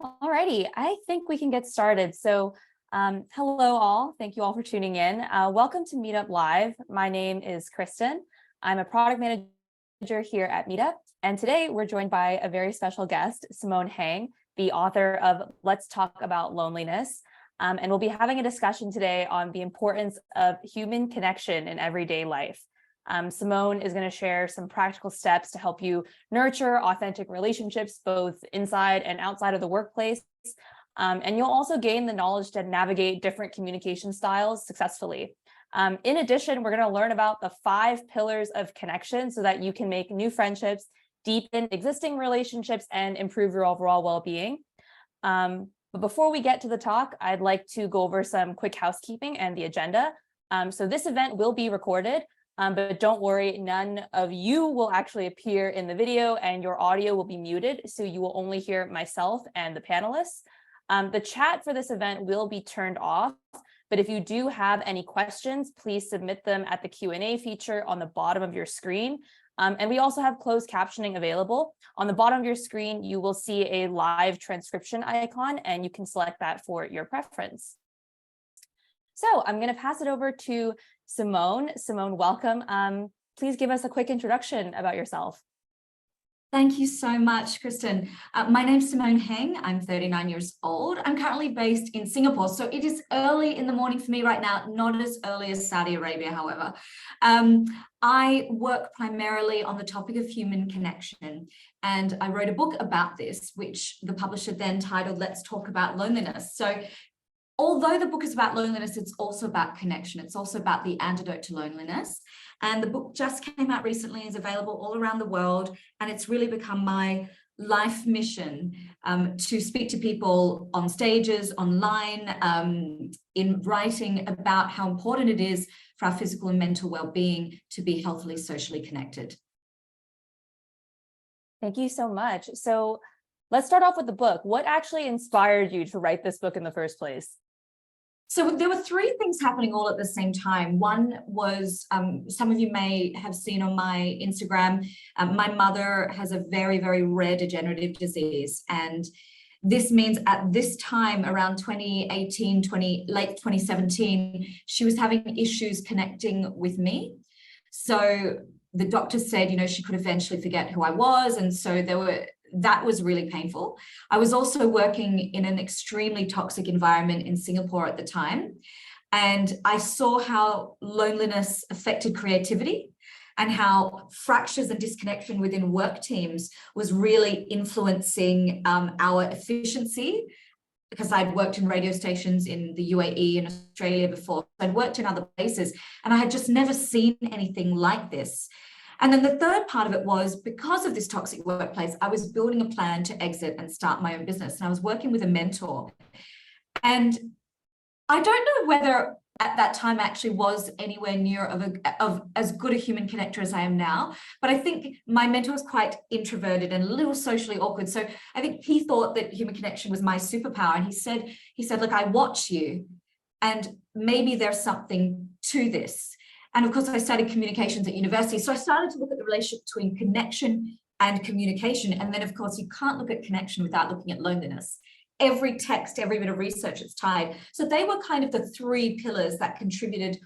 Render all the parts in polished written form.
Alrighty, I think we can get started. Hello all. Thank you all for tuning in. Welcome to Meetup Live. My name is Kristen. I'm a product manager here at Meetup. And today we're joined by a very special guest, Simone Heng, the author of Let's Talk About Loneliness. And we'll be having a discussion today on the importance of human connection in everyday life. Simone is going to share some practical steps to help you nurture authentic relationships, both inside and outside of the workplace. And you'll also gain the knowledge to navigate different communication styles successfully. In addition, we're going to learn about the 5 pillars of connection so that you can make new friendships, deepen existing relationships, and improve your overall well-being. But before we get to the talk, I'd like to go over some quick housekeeping and the agenda. So this event will be recorded. But don't worry, none of you will actually appear in the video and your audio will be muted, so you will only hear myself and the panelists. The chat for this event will be turned off, but if you do have any questions, please submit them at the Q&A feature on the bottom of your screen. And we also have closed captioning available. On the bottom of your screen, you will see a live transcription icon, and you can select that for your preference. So I'm going to pass it over to Simone. Simone, welcome. Please give us a quick introduction about yourself. Thank you so much, Kristen. My name's Simone Heng. I'm 39 years old. I'm currently based in Singapore, so it is early in the morning for me right now, not as early as Saudi Arabia, however. I work primarily on the topic of human connection, and I wrote a book about this, which the publisher then titled Let's Talk About Loneliness. So although the book is about loneliness, it's also about connection. It's also about the antidote to loneliness. And the book just came out recently, is available all around the world. And it's really become my life mission to speak to people on stages, online, in writing about how important it is for our physical and mental well-being to be healthily, socially connected. Thank you so much. So let's start off with the book. What actually inspired you to write this book in the first place? So there were 3 things happening all at the same time. One was, some of you may have seen on my Instagram, my mother has a very, very rare degenerative disease. And this means at this time, around 2018, late 2017, she was having issues connecting with me. So the doctor said, you know, she could eventually forget who I was. And so that was really painful. I was also working in an extremely toxic environment in Singapore at the time. And I saw how loneliness affected creativity and how fractures and disconnection within work teams was really influencing our efficiency, because I'd worked in radio stations in the UAE and Australia before. I'd worked in other places, and I had just never seen anything like this. And then the third part of it was, because of this toxic workplace, I was building a plan to exit and start my own business. And I was working with a mentor. And I don't know whether at that time I actually was anywhere near of as good a human connector as I am now. But I think my mentor was quite introverted and a little socially awkward. So I think he thought that human connection was my superpower. And he said, look, I watch you, and maybe there's something to this. And of course, I studied communications at university. So I started to look at the relationship between connection and communication. And then, of course, you can't look at connection without looking at loneliness. Every text, every bit of research, it's tied. So they were kind of the 3 pillars that contributed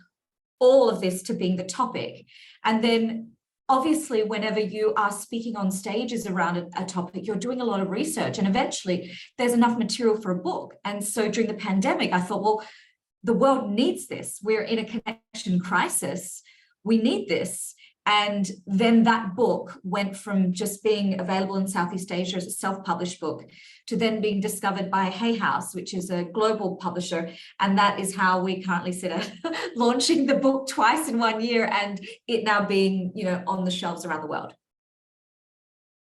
all of this to being the topic. And then, obviously, whenever you are speaking on stages around a topic, you're doing a lot of research. And eventually, there's enough material for a book. And so during the pandemic, I thought, well, the world needs this. We're in a connection crisis. We need this. And then that book went from just being available in Southeast Asia as a self-published book to then being discovered by Hay House, which is a global publisher. And that is how we currently sit at launching the book twice in 1 year, and it now being, you know, on the shelves around the world.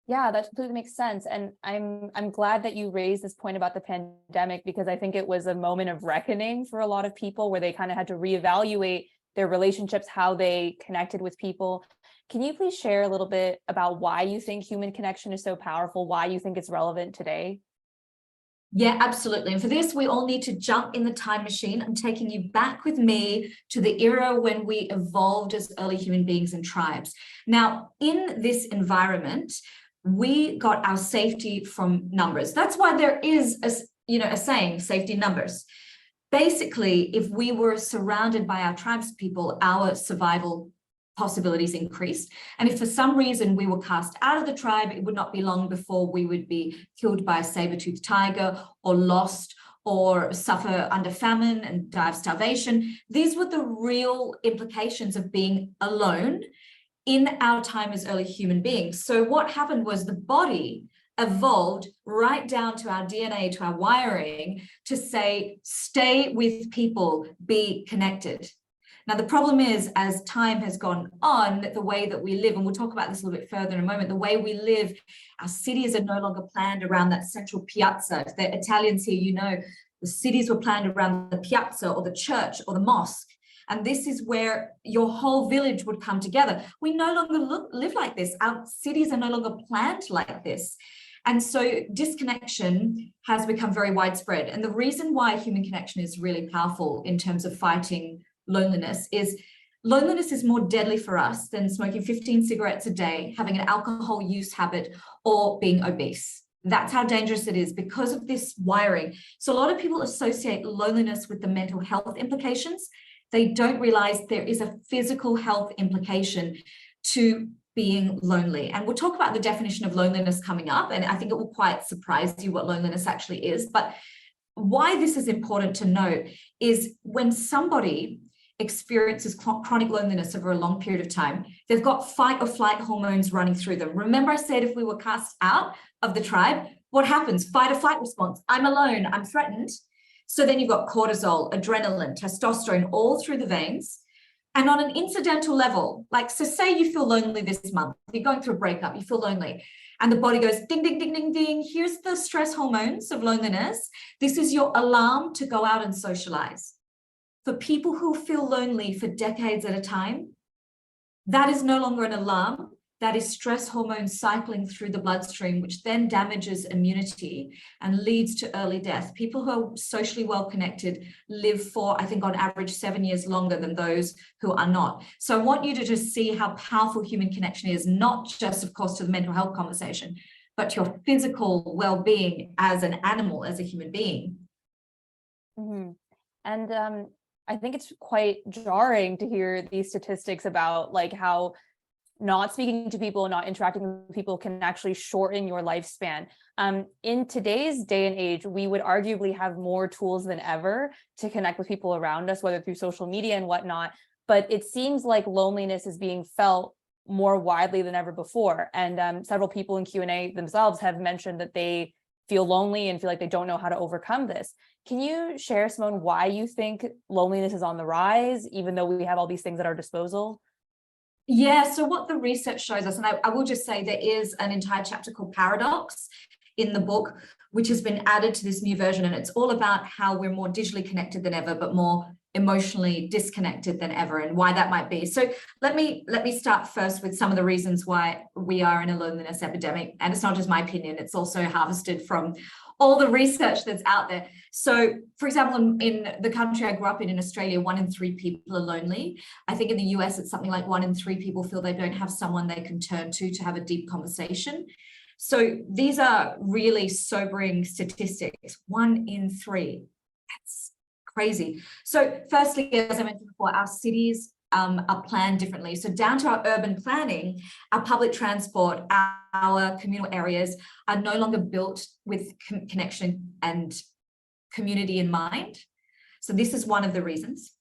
Yeah, that completely makes sense. And I'm glad that you raised this point about the pandemic, because I think it was a moment of reckoning for a lot of people where they kind of had to reevaluate their relationships, how they connected with people. Can you please share a little bit about why you think human connection is so powerful, why you think it's relevant today? Yeah, absolutely. And for this, we all need to jump in the time machine. I'm taking you back with me to the era when we evolved as early human beings and tribes. Now, in this environment, we got our safety from numbers. That's why there is a saying, safety in numbers. Basically, if we were surrounded by our tribespeople, our survival possibilities increased. And if for some reason we were cast out of the tribe, it would not be long before we would be killed by a saber-toothed tiger, or lost, or suffer under famine and die of starvation. These were the real implications of being alone in our time as early human beings. So what happened was the body evolved right down to our DNA, to our wiring, to say, stay with people, be connected. Now, the problem is, as time has gone on, the way that we live, and we'll talk about this a little bit further in a moment, the way we live, our cities are no longer planned around that central piazza. If they're Italians here, you know, the cities were planned around the piazza or the church or the mosque. And this is where your whole village would come together. We no longer live like this. Our cities are no longer planned like this. And so disconnection has become very widespread. And the reason why human connection is really powerful in terms of fighting loneliness is more deadly for us than smoking 15 cigarettes a day, having an alcohol use habit, or being obese. That's how dangerous it is because of this wiring. So a lot of people associate loneliness with the mental health implications. They don't realize there is a physical health implication to being lonely. And we'll talk about the definition of loneliness coming up, and I think it will quite surprise you what loneliness actually is. But why this is important to note is when somebody experiences chronic loneliness over a long period of time, they've got fight or flight hormones running through them. Remember I said if we were cast out of the tribe, what happens? Fight or flight response. I'm alone, I'm threatened. So then you've got cortisol, adrenaline, testosterone all through the veins. And on an incidental level, like, so say you feel lonely this month, you're going through a breakup, you feel lonely, and the body goes ding, ding, ding, ding, ding. Here's the stress hormones of loneliness. This is your alarm to go out and socialize. For people who feel lonely for decades at a time, that is no longer an alarm. That is stress hormones cycling through the bloodstream, which then damages immunity and leads to early death. People who are socially well connected live for, I think on average, 7 years longer than those who are not. So I want you to just see how powerful human connection is, not just, of course, to the mental health conversation, but to your physical well-being as an animal, as a human being. Mm-hmm. And I think it's quite jarring to hear these statistics about like how not speaking to people, not interacting with people can actually shorten your lifespan. In today's day and age, we would arguably have more tools than ever to connect with people around us, whether through social media and whatnot. But it seems like loneliness is being felt more widely than ever before. And several people in Q&A themselves have mentioned that they feel lonely and feel like they don't know how to overcome this. Can you share, Simone, why you think loneliness is on the rise, even though we have all these things at our disposal? Yeah, so what the research shows us, and I will just say there is an entire chapter called Paradox in the book, which has been added to this new version, and it's all about how we're more digitally connected than ever, but more emotionally disconnected than ever, and why that might be. So let me start first with some of the reasons why we are in a loneliness epidemic. And it's not just my opinion, it's also harvested from all the research that's out there. So, for example, in the country I grew up in Australia, 1 in 3 people are lonely. I think in the US, it's something like 1 in 3 people feel they don't have someone they can turn to have a deep conversation. So these are really sobering statistics. 1 in 3, that's crazy. So firstly, as I mentioned before, our cities are planned differently. So down to our urban planning, our public transport, our communal areas are no longer built with connection and community in mind. So this is one of the reasons.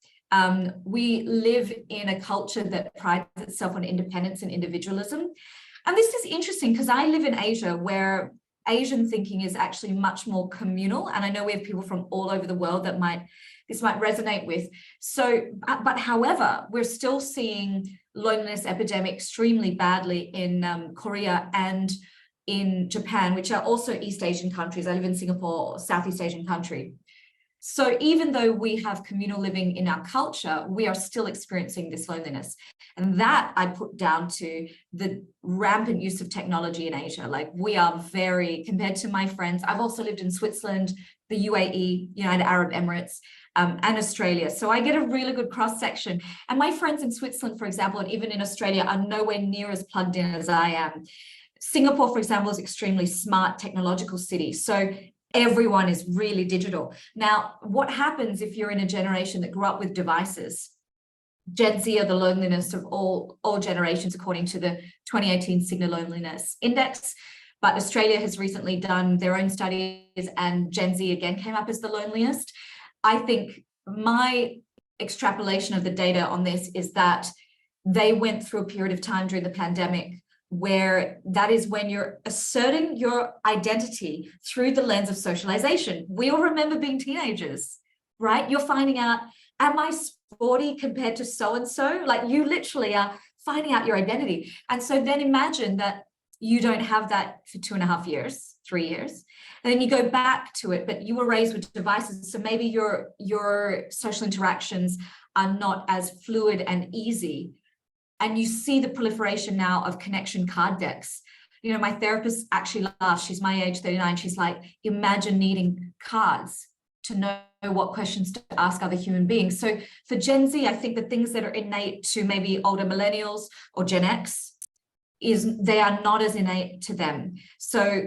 We live in a culture that prides itself on independence and individualism. And this is interesting because I live in Asia, where Asian thinking is actually much more communal. And I know we have people from all over the world that this might resonate with. So, but however, we're still seeing loneliness epidemic extremely badly in Korea and in Japan, which are also East Asian countries. I live in Singapore, Southeast Asian country. So even though we have communal living in our culture, we are still experiencing this loneliness. And that I put down to the rampant use of technology in Asia. Like, we are very, compared to my friends, I've also lived in Switzerland, the UAE, United Arab Emirates, and Australia. So I get a really good cross section. And my friends in Switzerland, for example, and even in Australia, are nowhere near as plugged in as I am. Singapore, for example, is extremely smart technological city. So everyone is really digital. Now, what happens if you're in a generation that grew up with devices? Gen Z are the loneliness of all generations, according to the 2018 Cigna Loneliness Index. But Australia has recently done their own studies, and Gen Z again came up as the loneliest. I think my extrapolation of the data on this is that they went through a period of time during the pandemic where that is when you're asserting your identity through the lens of socialization. We all remember being teenagers, right? You're finding out, am I sporty compared to so-and-so? Like, you literally are finding out your identity. And so then imagine that you don't have that for 2.5 years, 3 years, and then you go back to it, but you were raised with devices. So maybe your social interactions are not as fluid and easy. And you see the proliferation now of connection card decks. You know, my therapist actually laughs. She's my age, 39. She's like, imagine needing cards to know what questions to ask other human beings. So for Gen Z, I think the things that are innate to maybe older millennials or Gen X is they are not as innate to them. So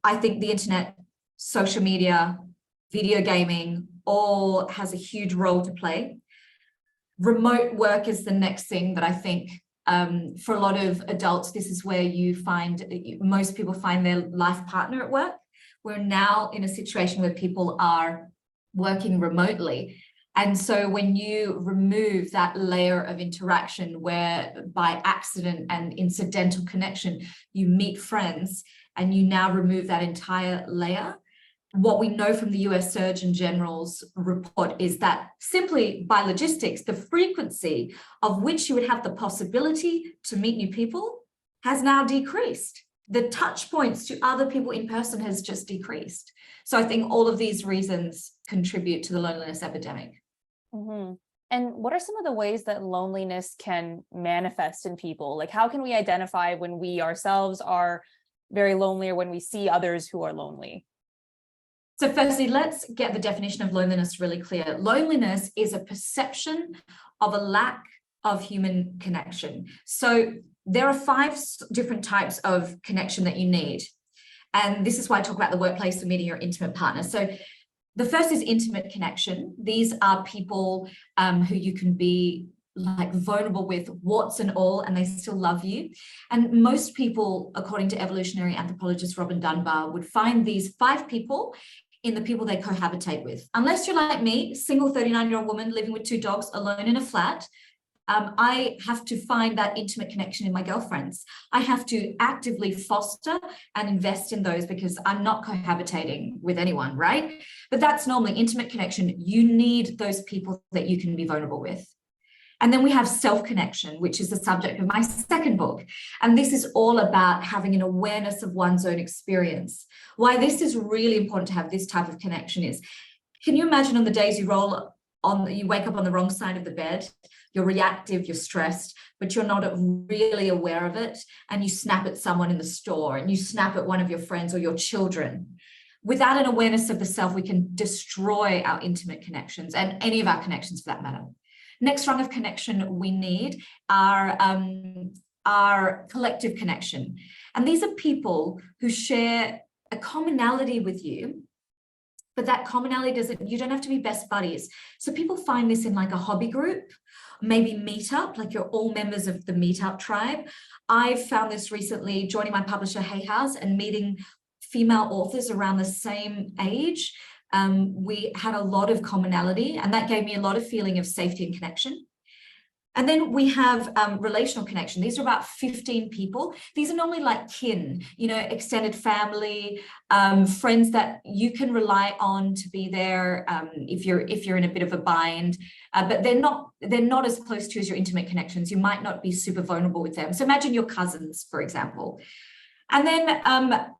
I think the internet, social media, video gaming, all has a huge role to play. Remote work is the next thing that I think for a lot of adults, this is where you find most people find their life partner at work. We're now in a situation where people are working remotely. And so when you remove that layer of interaction where by accident and incidental connection, you meet friends and you now remove that entire layer, what we know from the US Surgeon General's report is that simply by logistics, the frequency of which you would have the possibility to meet new people has now decreased. The touch points to other people in person has just decreased. So I think all of these reasons contribute to the loneliness epidemic. Mm-hmm. And what are some of the ways that loneliness can manifest in people? Like, how can we identify when we ourselves are very lonely or when we see others who are lonely? So firstly, let's get the definition of loneliness really clear. Loneliness is a perception of a lack of human connection. So there are 5 different types of connection that you need. And this is why I talk about the workplace for meeting your intimate partner. So the first is intimate connection. These are people who you can be like vulnerable with, warts and all, and they still love you. And most people, according to evolutionary anthropologist Robin Dunbar, would find these 5 people in the people they cohabitate with. Unless you're like me, single 39-year-old woman living with 2 dogs alone in a flat, I have to find that intimate connection in my girlfriends. I have to actively foster and invest in those because I'm not cohabitating with anyone, right? But that's normally intimate connection. You need those people that you can be vulnerable with. And then we have self-connection, which is the subject of my second book. And this is all about having an awareness of one's own experience. Why this is really important to have this type of connection is, can you imagine on the days you wake up on the wrong side of the bed, you're reactive, you're stressed, but you're not really aware of it, and you snap at someone in the store, and you snap at one of your friends or your children. Without an awareness of the self, we can destroy our intimate connections and any of our connections for that matter. Next rung of connection we need are collective connection. And these are people who share a commonality with you, but that commonality you don't have to be best buddies. So people find this in like a hobby group, maybe Meetup, like you're all members of the Meetup tribe. I've found this recently joining my publisher Hay House and meeting female authors around the same age. We had a lot of commonality, and that gave me a lot of feeling of safety and connection. And then we have relational connection. These are about 15 people. These are normally like kin, you know, extended family, friends that you can rely on to be there if you're in a bit of a bind. But they're not as close to you as your intimate connections. You might not be super vulnerable with them. So imagine your cousins, for example. And then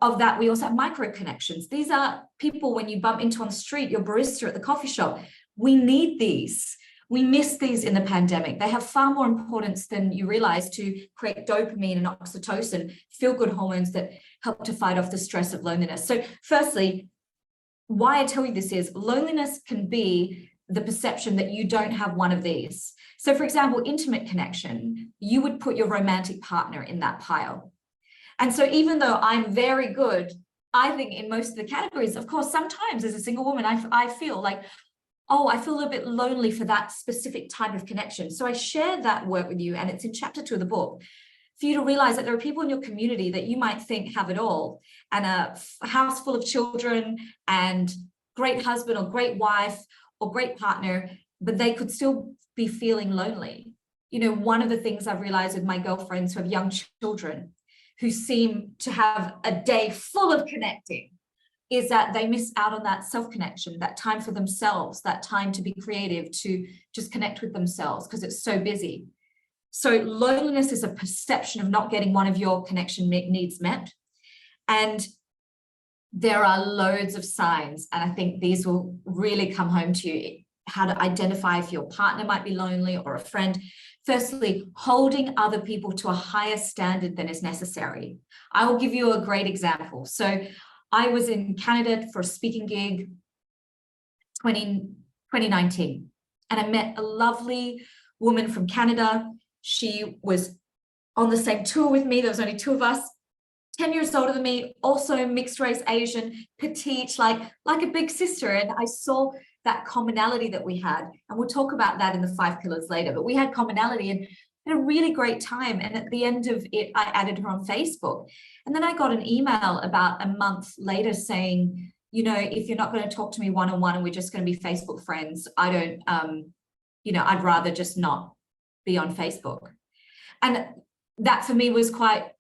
of that, we also have micro connections. These are people when you bump into on the street, your barista at the coffee shop. We need these. We miss these in the pandemic. They have far more importance than you realize to create dopamine and oxytocin, feel-good hormones that help to fight off the stress of loneliness. So firstly, why I tell you this is loneliness can be the perception that you don't have one of these. So for example, intimate connection, you would put your romantic partner in that pile. And so even though I'm very good, I think in most of the categories, of course, sometimes as a single woman, I feel like, oh, I feel a little bit lonely for that specific type of connection. So I shared that work with you, and it's in chapter 2 of the book, for you to realize that there are people in your community that you might think have it all, and a house full of children and great husband or great wife or great partner, but they could still be feeling lonely. You know, one of the things I've realized with my girlfriends who have young children who seem to have a day full of connecting is that they miss out on that self-connection, that time for themselves, that time to be creative, to just connect with themselves because it's so busy. So loneliness is a perception of not getting one of your connection needs met. And there are loads of signs, and I think these will really come home to you, how to identify if your partner might be lonely or a friend. Firstly, holding other people to a higher standard than is necessary. I will give you a great example. So I was in Canada for a speaking gig 2019, and I met a lovely woman from Canada. She was on the same tour with me. There was only 2 of us, 10 years older than me, also mixed race Asian, petite, like a big sister. And I saw that commonality that we had. And we'll talk about that in the 5 pillars later, but we had commonality and had a really great time. And at the end of it, I added her on Facebook. And then I got an email about a month later saying, you know, if you're not going to talk to me one-on-one and we're just going to be Facebook friends, I don't, you know, I'd rather just not be on Facebook. And that for me was quite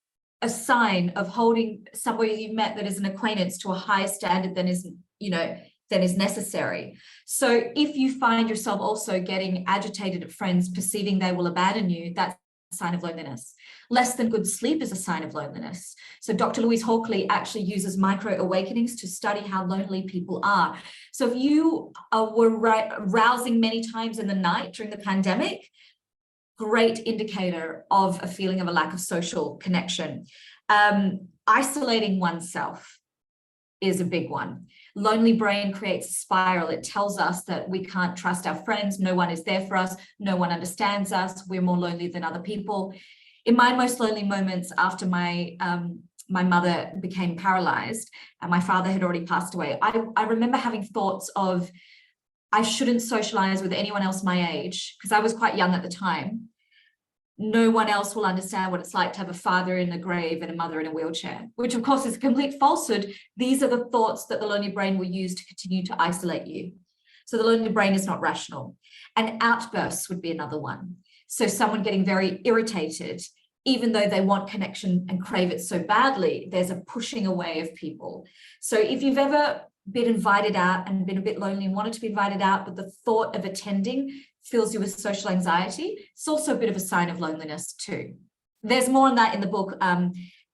a sign of holding somebody you met that is an acquaintance to a higher standard than is, you know, than is necessary. So if you find yourself also getting agitated at friends, perceiving they will abandon you, that's a sign of loneliness. Less than good sleep is a sign of loneliness. So Dr. Louise Hawkley actually uses micro awakenings to study how lonely people are. So if you were rousing many times in the night during the pandemic, great indicator of a feeling of a lack of social connection. Isolating oneself is a big one. Lonely brain creates a spiral. It tells us that we can't trust our friends. No one is there for us. No one understands us. We're more lonely than other people. In my most lonely moments after my mother became paralyzed and my father had already passed away, I remember having thoughts of, I shouldn't socialize with anyone else my age because I was quite young at the time. No one else will understand what it's like to have a father in the grave and a mother in a wheelchair, which of course is a complete falsehood. These are the thoughts that the lonely brain will use to continue to isolate you. So the lonely brain is not rational. And outbursts would be another one. So someone getting very irritated, even though they want connection and crave it so badly, there's a pushing away of people. So if you've ever been invited out and been a bit lonely and wanted to be invited out, but the thought of attending fills you with social anxiety, it's also a bit of a sign of loneliness too. There's more on that in the book,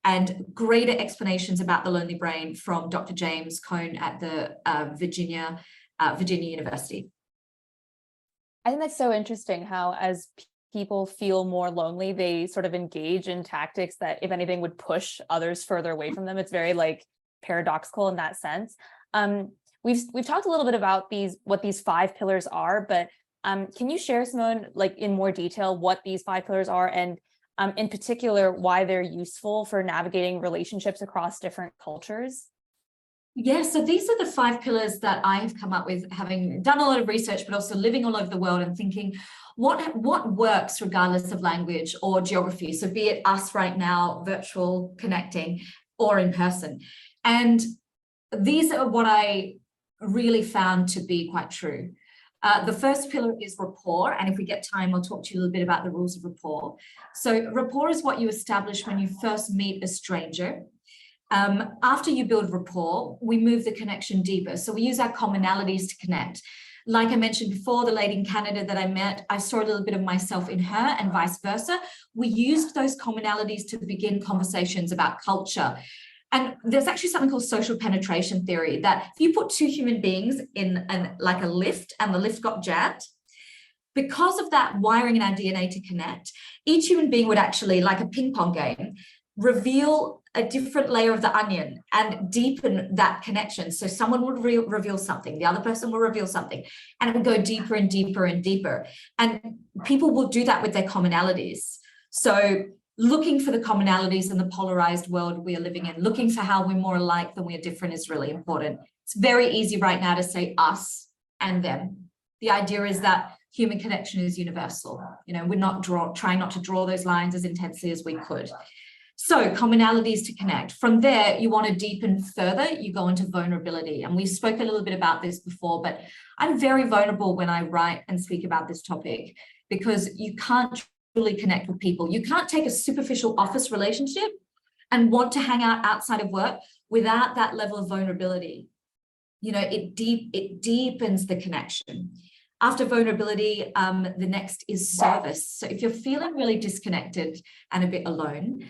and greater explanations about the lonely brain from Dr. James Cone at the Virginia University. I think that's so interesting how as people feel more lonely, they sort of engage in tactics that, if anything, would push others further away from them. It's very like paradoxical in that sense. We've talked a little bit about what these 5 pillars are, but can you share, Simone, like in more detail what these 5 pillars are, and in particular why they're useful for navigating relationships across different cultures? Yeah, so these are the 5 pillars that I have come up with, having done a lot of research, but also living all over the world and thinking what works regardless of language or geography. So be it us right now, virtual connecting, or in person. And these are what I really found to be quite true. The first pillar is rapport. And if we get time, I'll talk to you a little bit about the rules of rapport. So rapport is what you establish when you first meet a stranger. After you build rapport, we move the connection deeper. So we use our commonalities to connect. Like I mentioned before, the lady in Canada that I met, I saw a little bit of myself in her and vice versa. We used those commonalities to begin conversations about culture. And there's actually something called social penetration theory, that if you put 2 human beings in like a lift and the lift got jammed, because of that wiring in our DNA to connect, each human being would actually, like a ping pong game, reveal a different layer of the onion and deepen that connection. So someone would reveal something, the other person will reveal something, and it would go deeper and deeper and deeper. And people will do that with their commonalities. So looking for the commonalities in the polarized world we are living in, looking for how we're more alike than we are different is really important. It's very easy right now to say us and them. The idea is that human connection is universal. You know, we're not trying not to draw those lines as intensely as we could. So commonalities to connect. From there, you want to deepen further, you go into vulnerability. And we spoke a little bit about this before, but I'm very vulnerable when I write and speak about this topic, because you can't truly connect with people. You can't take a superficial office relationship and want to hang out outside of work without that level of vulnerability. You know, it deepens the connection. After vulnerability, the next is service. So if you're feeling really disconnected and a bit alone,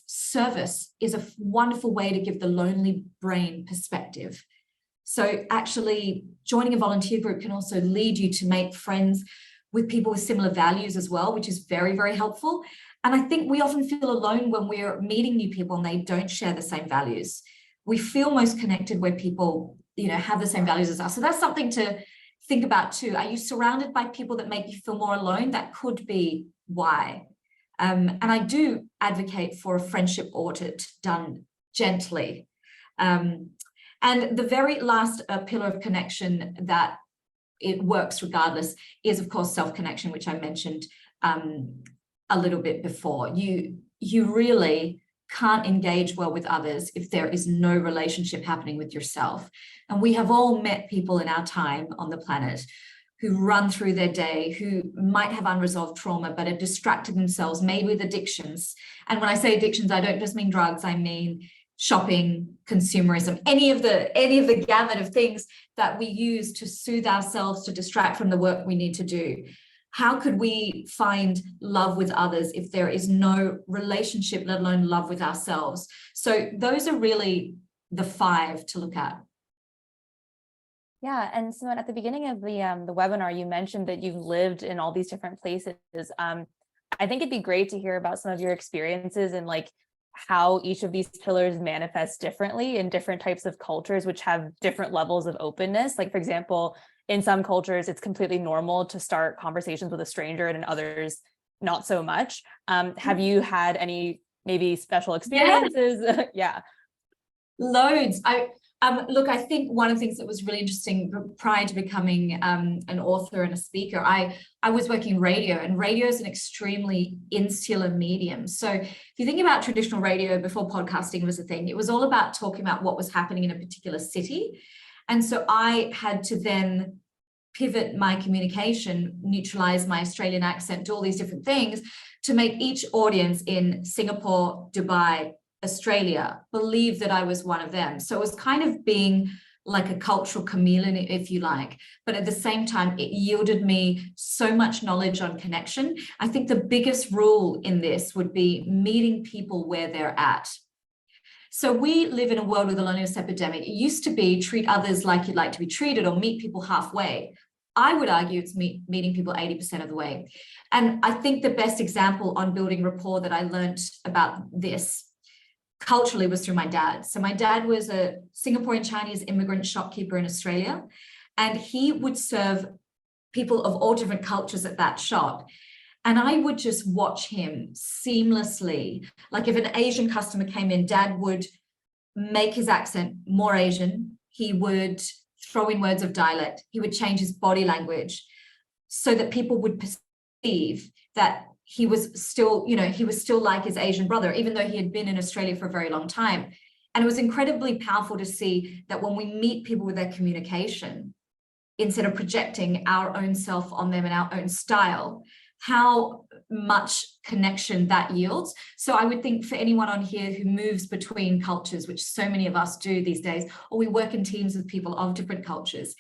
service is a wonderful way to give the lonely brain perspective. So actually joining a volunteer group can also lead you to make friends with people with similar values as well, which is very, very helpful. And I think we often feel alone when we're meeting new people and they don't share the same values. We feel most connected where people, you know, have the same values as us. So that's something to think about too. Are you surrounded by people that make you feel more alone? That could be why. And I do advocate for a friendship audit done gently. And the very last pillar of connection that it works regardless is, of course, self-connection, which I mentioned a little bit before. You really can't engage well with others if there is no relationship happening with yourself. And we have all met people in our time on the planet who run through their day, who might have unresolved trauma, but are distracted themselves, maybe with addictions. And when I say addictions, I don't just mean drugs, I mean shopping, consumerism, any of the gamut of things that we use to soothe ourselves, to distract from the work we need to do. How could we find love with others if there is no relationship, let alone love with ourselves? So those are really the 5 to look at. Yeah, and Simone, at the beginning of the webinar, you mentioned that you've lived in all these different places. I think it'd be great to hear about some of your experiences and like how each of these pillars manifest differently in different types of cultures, which have different levels of openness. Like, for example, in some cultures, it's completely normal to start conversations with a stranger, and in others, not so much. Have you had any maybe special experiences? Yeah. Loads. Look, I think one of the things that was really interesting prior to becoming an author and a speaker, I was working radio, and radio is an extremely insular medium. So if you think about traditional radio before podcasting was a thing, it was all about talking about what was happening in a particular city. And so I had to then pivot my communication, neutralize my Australian accent, do all these different things to make each audience in Singapore, Dubai, Australia believe that I was one of them. So it was kind of being like a cultural chameleon, if you like, but at the same time, it yielded me so much knowledge on connection. I think the biggest rule in this would be meeting people where they're at. So we live in a world with a loneliness epidemic. It used to be treat others like you'd like to be treated, or meet people halfway. I would argue it's meeting people 80% of the way. And I think the best example on building rapport that I learned about this culturally was through my dad. So my dad was a Singaporean Chinese immigrant shopkeeper in Australia, and he would serve people of all different cultures at that shop. And I would just watch him seamlessly. Like if an Asian customer came in, Dad would make his accent more Asian. He would throw in words of dialect. He would change his body language so that people would perceive that he was still, you know, he was still like his Asian brother, even though he had been in Australia for a very long time. And it was incredibly powerful to see that when we meet people with their communication, instead of projecting our own self on them and our own style, how much connection that yields. So I would think for anyone on here who moves between cultures, which so many of us do these days, or we work in teams with people of different cultures,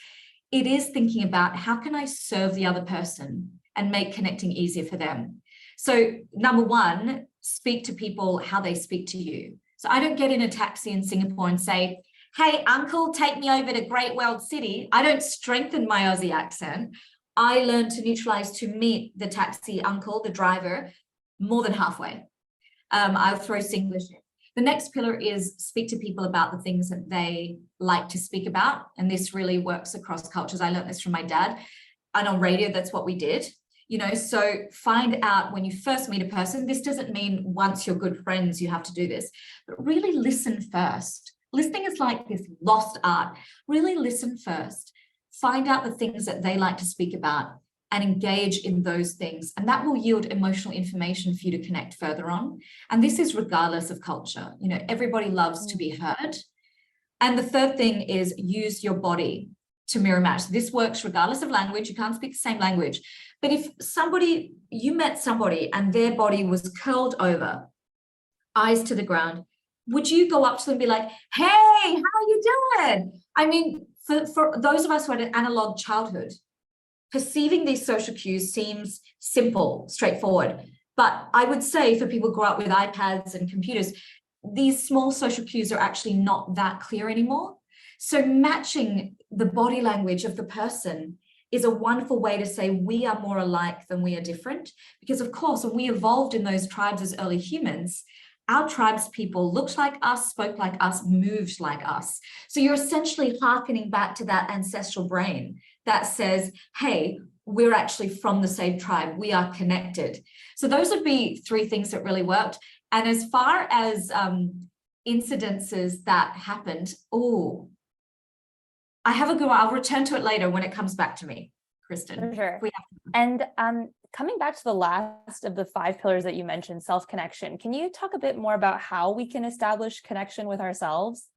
it is thinking about how can I serve the other person and make connecting easier for them. So number 1, speak to people how they speak to you. So I don't get in a taxi in Singapore and say, hey, uncle, take me over to Great World City. I don't strengthen my Aussie accent. I learned to neutralize to meet the taxi uncle, the driver, more than halfway. I'll throw Singlish in. The next pillar is speak to people about the things that they like to speak about. And this really works across cultures. I learned this from my dad. And on radio, that's what we did. So find out when you first meet a person. This doesn't mean once you're good friends, you have to do this, but really listen first. Listening is like this lost art. Really listen first. Find out the things that they like to speak about and engage in those things. And that will yield emotional information for you to connect further on. And this is regardless of culture. Everybody loves to be heard. And the third thing is use your body to mirror match. This works regardless of language. You can't speak the same language. But if you met somebody and their body was curled over, eyes to the ground, would you go up to them and be like, hey, how are you doing? I mean, for those of us who had an analog childhood, perceiving these social cues seems simple, straightforward. But I would say for people who grow up with iPads and computers, these small social cues are actually not that clear anymore. So matching the body language of the person is a wonderful way to say we are more alike than we are different. Because of course, when we evolved in those tribes as early humans, our tribes people looked like us, spoke like us, moved like us. So you're essentially hearkening back to that ancestral brain that says, hey, we're actually from the same tribe. We are connected. So those would be three things that really worked. And as far as incidences that happened, I have a good one. I'll return to it later when it comes back to me, Kristen. For sure. And coming back to the last of the 5 pillars that you mentioned, self-connection, can you talk a bit more about how we can establish connection with ourselves?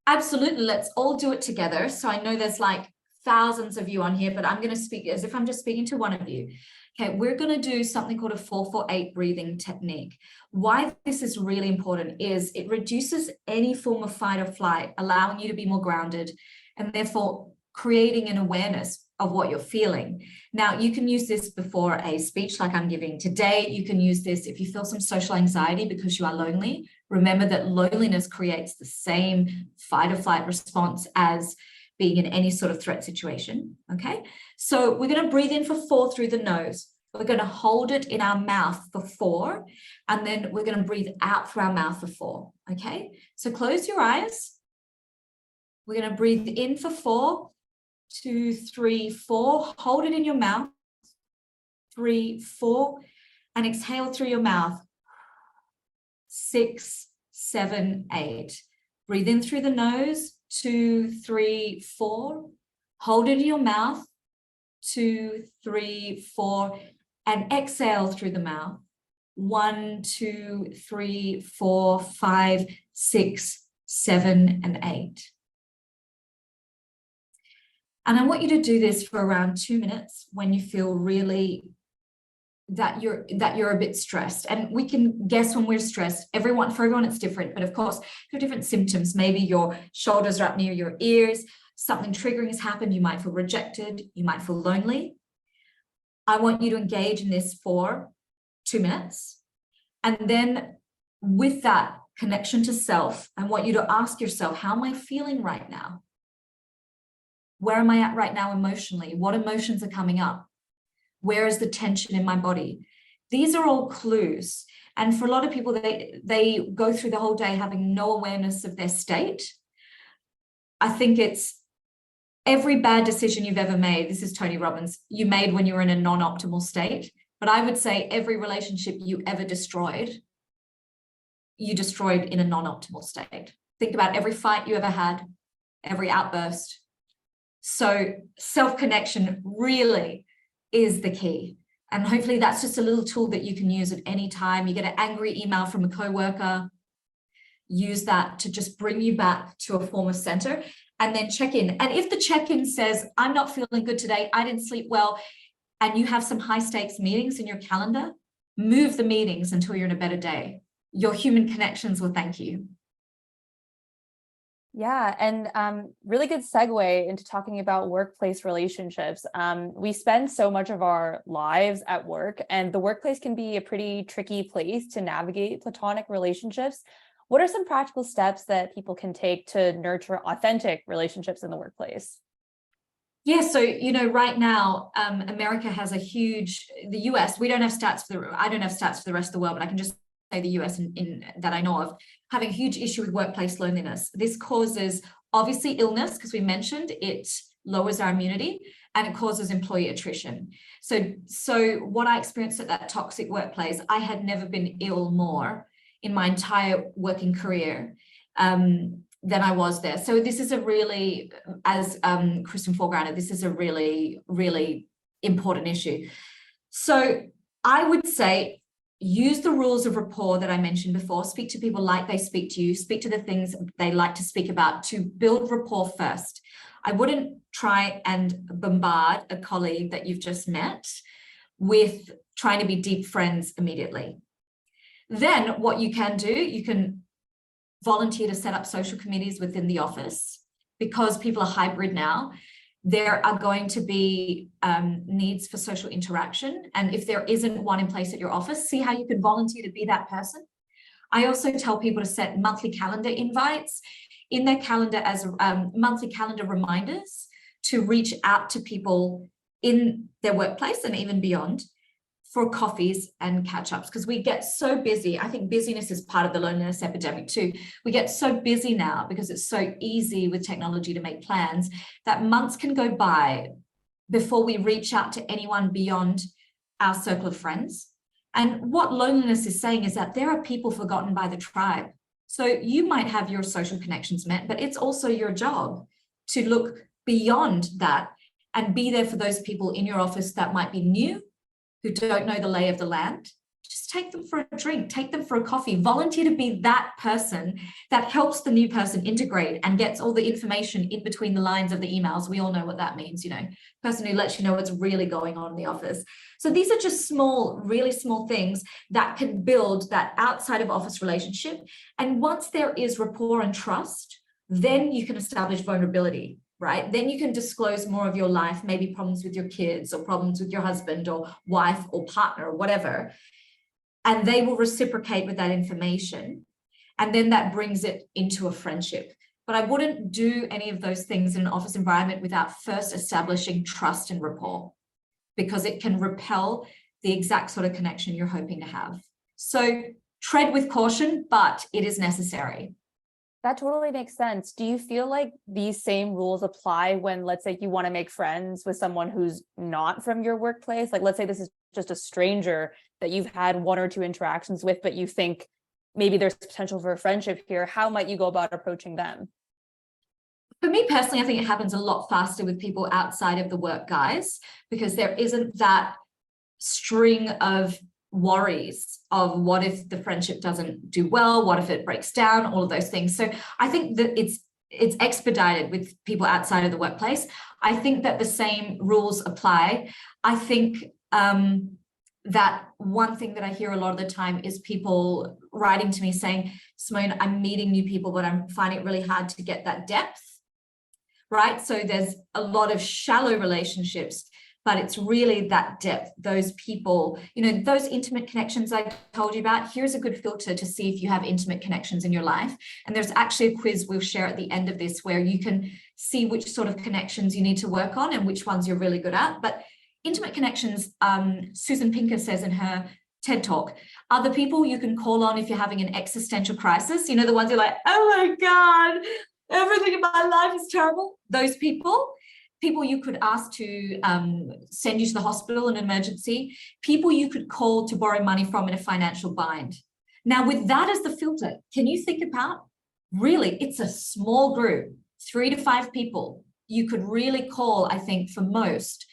Absolutely. Let's all do it together. So I know there's like thousands of you on here, but I'm going to speak as if I'm just speaking to one of you. Okay, we're going to do something called a 4-4-8 breathing technique. Why this is really important is it reduces any form of fight or flight, allowing you to be more grounded and therefore creating an awareness of what you're feeling. Now, you can use this before a speech like I'm giving today. You can use this if you feel some social anxiety because you are lonely. Remember that loneliness creates the same fight or flight response as being in any sort of threat situation, okay? So we're going to breathe in for 4 through the nose. We're going to hold it in our mouth for 4, and then we're going to breathe out through our mouth for 4, okay? So close your eyes. We're going to breathe in for 4, 2, 3, 4. Hold it in your mouth. 3, 4, and exhale through your mouth. 6, 7, 8. Breathe in through the nose. 2, 3, 4. Hold it in your mouth. 2, 3, 4, and exhale through the mouth. 1, 2, 3, 4, 5, 6, 7, and 8. And I want you to do this for around 2 minutes when you feel really that you're a bit stressed. And we can guess when we're stressed. For everyone it's different, but of course there are different symptoms. Maybe your shoulders are up near your ears, something triggering has happened, you might feel rejected, you might feel lonely. I want you to engage in this for 2 minutes. And then with that connection to self, I want you to ask yourself, how am I feeling right now? Where am I at right now emotionally? What emotions are coming up? Where is the tension in my body? These are all clues. And for a lot of people, they go through the whole day having no awareness of their state. I think it's every bad decision you've ever made, this is Tony Robbins, you made when you were in a non-optimal state. But I would say every relationship you ever destroyed, you destroyed in a non-optimal state. Think about every fight you ever had, every outburst. So self-connection really is the key. And hopefully that's just a little tool that you can use at any time. You get an angry email from a coworker, use that to just bring you back to a form of center, and then check in. And if the check-in says, I'm not feeling good today, I didn't sleep well, and you have some high stakes meetings in your calendar, move the meetings until you're in a better day. Your human connections will thank you. Yeah, and really good segue into talking about workplace relationships. We spend so much of our lives at work, and the workplace can be a pretty tricky place to navigate platonic relationships. What are some practical steps that people can take to nurture authentic relationships in the workplace? Yeah, so, right now, America has the US, I don't have stats for the rest of the world, but I can just say the US in that I know of, having a huge issue with workplace loneliness. This causes obviously illness, because we mentioned it lowers our immunity, and it causes employee attrition. So what I experienced at that toxic workplace, I had never been ill more in my entire working career than I was there. So this is a really, as Kristen foregrounded, this is a really, really important issue. So I would say, use the rules of rapport that I mentioned before. Speak to people like they speak to you. Speak to the things they like to speak about to build rapport first. I wouldn't try and bombard a colleague that you've just met with trying to be deep friends immediately. Then what you can do, you can volunteer to set up social committees within the office. Because people are hybrid now, there are going to be needs for social interaction. And if there isn't one in place at your office, see how you can volunteer to be that person. I also tell people to set monthly calendar invites in their calendar as monthly calendar reminders to reach out to people in their workplace and even beyond for coffees and catch-ups, because we get so busy. I think busyness is part of the loneliness epidemic too. We get so busy now because it's so easy with technology to make plans that months can go by before we reach out to anyone beyond our circle of friends. And what loneliness is saying is that there are people forgotten by the tribe. So you might have your social connections met, but it's also your job to look beyond that and be there for those people in your office that might be new, who don't know the lay of the land. Just take them for a drink, take them for a coffee, volunteer to be that person that helps the new person integrate and gets all the information in between the lines of the emails. We all know what that means, you know, person who lets you know what's really going on in the office. So these are just small, really small things that can build that outside of office relationship. And once there is rapport and trust, then you can establish vulnerability. Right? Then you can disclose more of your life, maybe problems with your kids or problems with your husband or wife or partner or whatever. And they will reciprocate with that information. And then that brings it into a friendship. But I wouldn't do any of those things in an office environment without first establishing trust and rapport, because it can repel the exact sort of connection you're hoping to have. So tread with caution, but it is necessary. That totally makes sense. Do you feel like these same rules apply when, let's say, you want to make friends with someone who's not from your workplace? Like, let's say this is just a stranger that you've had one or two interactions with, but you think maybe there's potential for a friendship here. How might you go about approaching them? For me personally, I think it happens a lot faster with people outside of the work guys, because there isn't that string of worries of what if the friendship doesn't do well, what if it breaks down, all of those things. So I think that it's expedited with people outside of the workplace. I think that the same rules apply. I think that one thing that I hear a lot of the time is people writing to me saying, Simone, I'm meeting new people, but I'm finding it really hard to get that depth, right? So there's a lot of shallow relationships, but it's really that depth, those people, you know, those intimate connections I told you about. Here's a good filter to see if you have intimate connections in your life. And there's actually a quiz we'll share at the end of this where you can see which sort of connections you need to work on and which ones you're really good at. But intimate connections, Susan Pinker says in her TED Talk, are the people you can call on if you're having an existential crisis. You know, the ones you're like, oh my God, everything in my life is terrible. Those people you could ask to send you to the hospital in an emergency, people you could call to borrow money from in a financial bind. Now, with that as the filter, can you think about, really, it's a small group, 3 to 5 people you could really call, I think, for most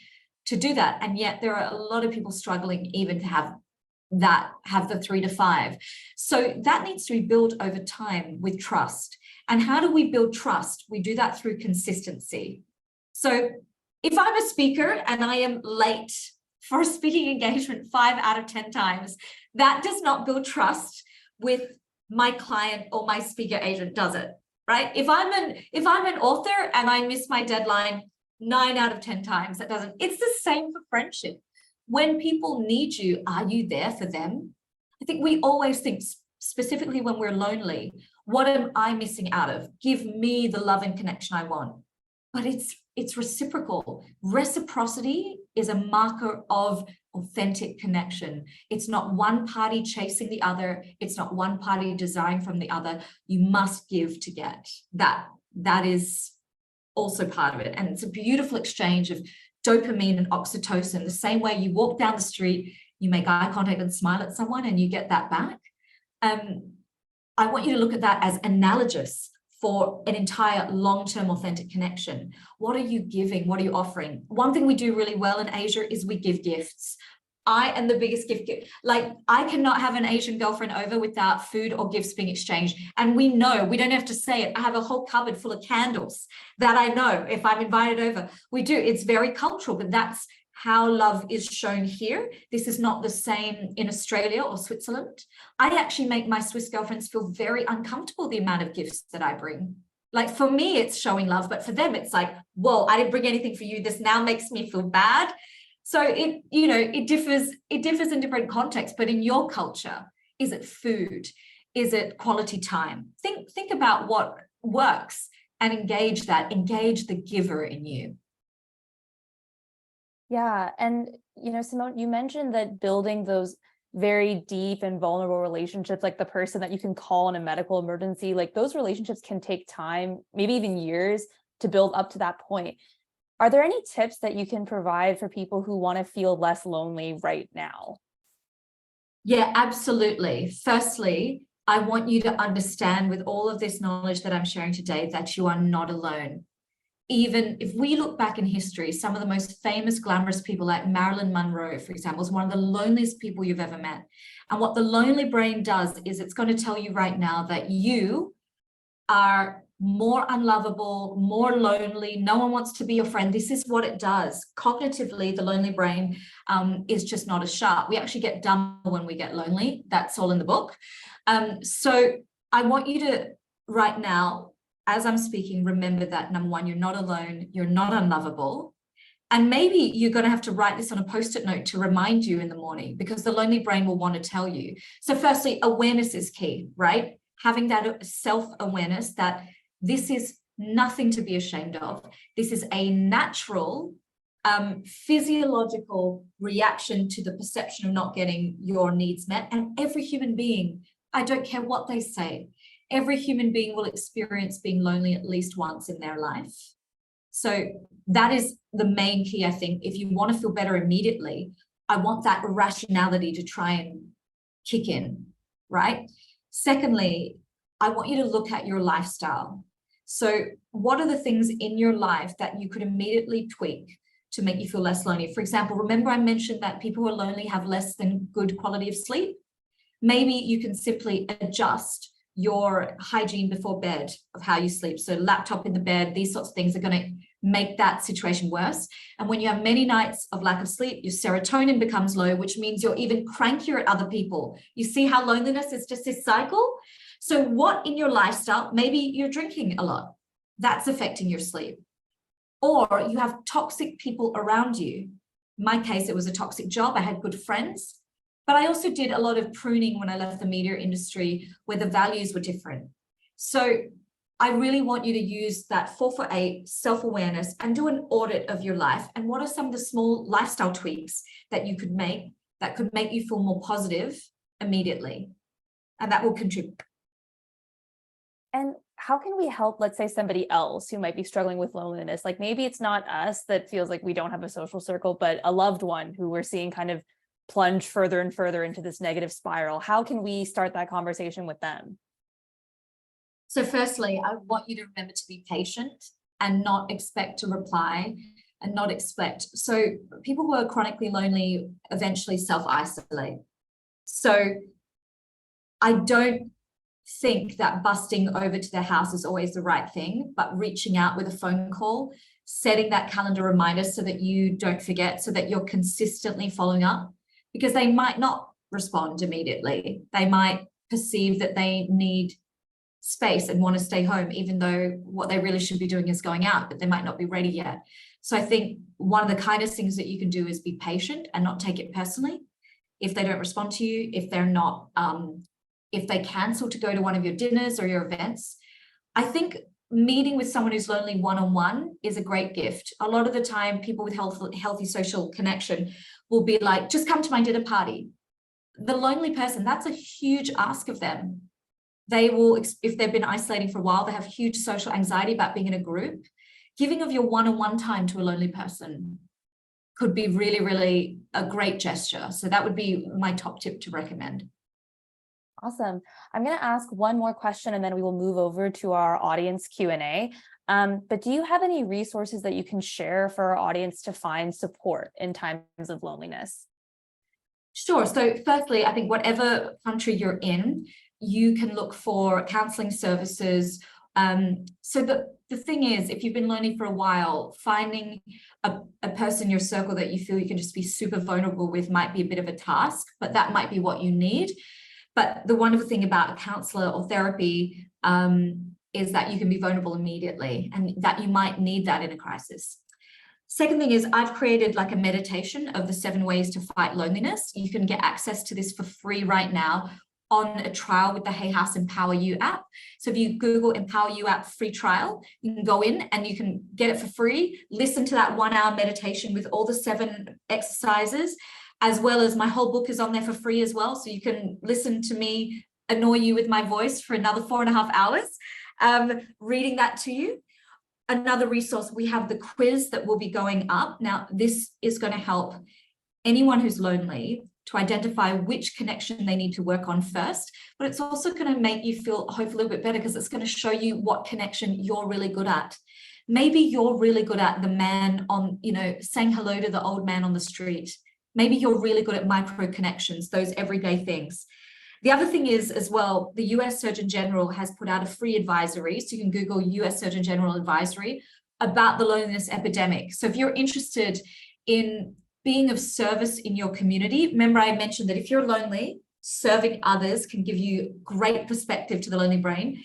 to do that. And yet there are a lot of people struggling even to have the 3 to 5. So that needs to be built over time with trust. And how do we build trust? We do that through consistency. So if I'm a speaker and I am late for a speaking engagement 5 out of 10 times, that does not build trust with my client or my speaker agent, does it? Right? If I'm an author and I miss my deadline 9 out of 10 times, that doesn't. It's the same for friendship. When people need you, are you there for them? I think we always think, specifically when we're lonely, what am I missing out of? Give me the love and connection I want. But it's reciprocal. Reciprocity is a marker of authentic connection. It's not one party chasing the other. It's not one party desiring from the other. You must give to get. That is also part of it. And it's a beautiful exchange of dopamine and oxytocin, the same way you walk down the street, you make eye contact and smile at someone and you get that back. I want you to look at that as analogous for an entire long-term authentic connection. What are you giving? What are you offering? One thing we do really well in Asia is we give gifts. I am the biggest gift giver. Like, I cannot have an Asian girlfriend over without food or gifts being exchanged. And we know, we don't have to say it. I have a whole cupboard full of candles that I know if I'm invited over. We do. It's very cultural, but that's how love is shown here. This is not the same in Australia or Switzerland. I actually make my Swiss girlfriends feel very uncomfortable, the amount of gifts that I bring. Like, for me, it's showing love, but for them, it's like, whoa, I didn't bring anything for you. This now makes me feel bad. So it differs in different contexts, but in your culture, is it food? Is it quality time? Think about what works and engage the giver in you. Yeah. And, Simone, you mentioned that building those very deep and vulnerable relationships, like the person that you can call in a medical emergency, like those relationships can take time, maybe even years to build up to that point. Are there any tips that you can provide for people who want to feel less lonely right now? Yeah, absolutely. Firstly, I want you to understand, with all of this knowledge that I'm sharing today, that you are not alone. Even if we look back in history, some of the most famous, glamorous people like Marilyn Monroe, for example, is one of the loneliest people you've ever met. And what the lonely brain does is it's going to tell you right now that you are more unlovable, more lonely. No one wants to be your friend. This is what it does. Cognitively, the lonely brain is just not as sharp. We actually get dumber when we get lonely. That's all in the book. So I want you to, right now, as I'm speaking, remember that, number one, you're not alone. You're not unlovable. And maybe you're going to have to write this on a Post-it note to remind you in the morning, because the lonely brain will want to tell you. So firstly, awareness is key, right? Having that self-awareness that this is nothing to be ashamed of. This is a natural, physiological reaction to the perception of not getting your needs met. And every human being, I don't care what they say, every human being will experience being lonely at least once in their life. So that is the main key, I think. If you want to feel better immediately, I want that rationality to try and kick in, right? Secondly, I want you to look at your lifestyle. So what are the things in your life that you could immediately tweak to make you feel less lonely? For example, remember I mentioned that people who are lonely have less than good quality of sleep? Maybe you can simply adjust your hygiene before bed of how you sleep. So laptop in the bed, these sorts of things are going to make that situation worse. And when you have many nights of lack of sleep, your serotonin becomes low, which means you're even crankier at other people. You see how loneliness is just this cycle? So what in your lifestyle, maybe you're drinking a lot, that's affecting your sleep. Or you have toxic people around you. In my case, it was a toxic job. I had good friends, but I also did a lot of pruning when I left the media industry where the values were different. So I really want you to use that 448 self-awareness and do an audit of your life. And what are some of the small lifestyle tweaks that you could make that could make you feel more positive immediately? And that will contribute. And how can we help, let's say, somebody else who might be struggling with loneliness? Like maybe it's not us that feels like we don't have a social circle, but a loved one who we're seeing kind of plunge further and further into this negative spiral. How can we start that conversation with them? So firstly, I want you to remember to be patient and not expect to reply and not expect. So people who are chronically lonely eventually self-isolate. So I don't think that busting over to their house is always the right thing, but reaching out with a phone call, setting that calendar reminder so that you don't forget, so that you're consistently following up, because they might not respond immediately. They might perceive that they need space and want to stay home, even though what they really should be doing is going out, but they might not be ready yet. So I think one of the kindest things that you can do is be patient and not take it personally. If they don't respond to you, if they're not, if they cancel to go to one of your dinners or your events, I think meeting with someone who's lonely one-on-one is a great gift. A lot of the time, people with healthy social connection will be like, just come to my dinner party. The lonely person, that's a huge ask of them. They will, if they've been isolating for a while, they have huge social anxiety about being in a group. giving of your one-on-one time to a lonely person could be really, really a great gesture. So that would be my top tip to recommend. Awesome. I'm going to ask one more question and then we will move over to our audience Q&A. But do you have any resources that you can share for our audience to find support in times of loneliness? Sure. So firstly, I think whatever country you're in, you can look for counseling services. So the thing is, if you've been lonely for a while, finding a person in your circle that you feel you can just be super vulnerable with might be a bit of a task, but that might be what you need. But the wonderful thing about a counselor or therapy is that you can be vulnerable immediately, and that you might need that in a crisis. Second thing is, I've created like a meditation of the 7 ways to fight loneliness. You can get access to this for free right now on a trial with the Hay House Empower You app. So if you Google Empower You app free trial, you can go in and you can get it for free, listen to that 1-hour meditation with all the 7 exercises, as well as my whole book is on there for free as well. So you can listen to me annoy you with my voice for another 4.5 hours, reading that to you. Another resource, we have the quiz that will be going up. Now, this is going to help anyone who's lonely to identify which connection they need to work on first, but it's also going to make you feel hopefully a little bit better because it's going to show you what connection you're really good at. Maybe you're really good at the man on, saying hello to the old man on the street. Maybe you're really good at micro connections, those everyday things. The other thing is as well, the US Surgeon General has put out a free advisory. So you can Google US Surgeon General advisory about the loneliness epidemic. So if you're interested in being of service in your community, remember I mentioned that if you're lonely, serving others can give you great perspective to the lonely brain.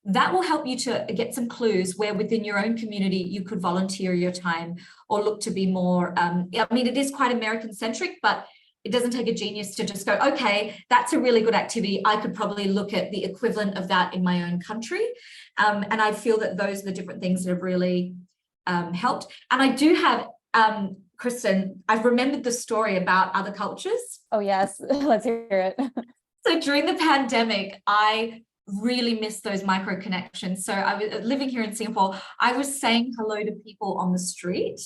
That will help you to get some clues where within your own community you could volunteer your time or look to be more, it is quite American centric, but it doesn't take a genius to just go, okay, that's a really good activity. I could probably look at the equivalent of that in my own country. And I feel that those are the different things that have really helped. And I do have, Kristen, I've remembered the story about other cultures. Oh, yes. Let's hear it. So during the pandemic, I really missed those micro connections. So I was living here in Singapore. I was saying hello to people on the street.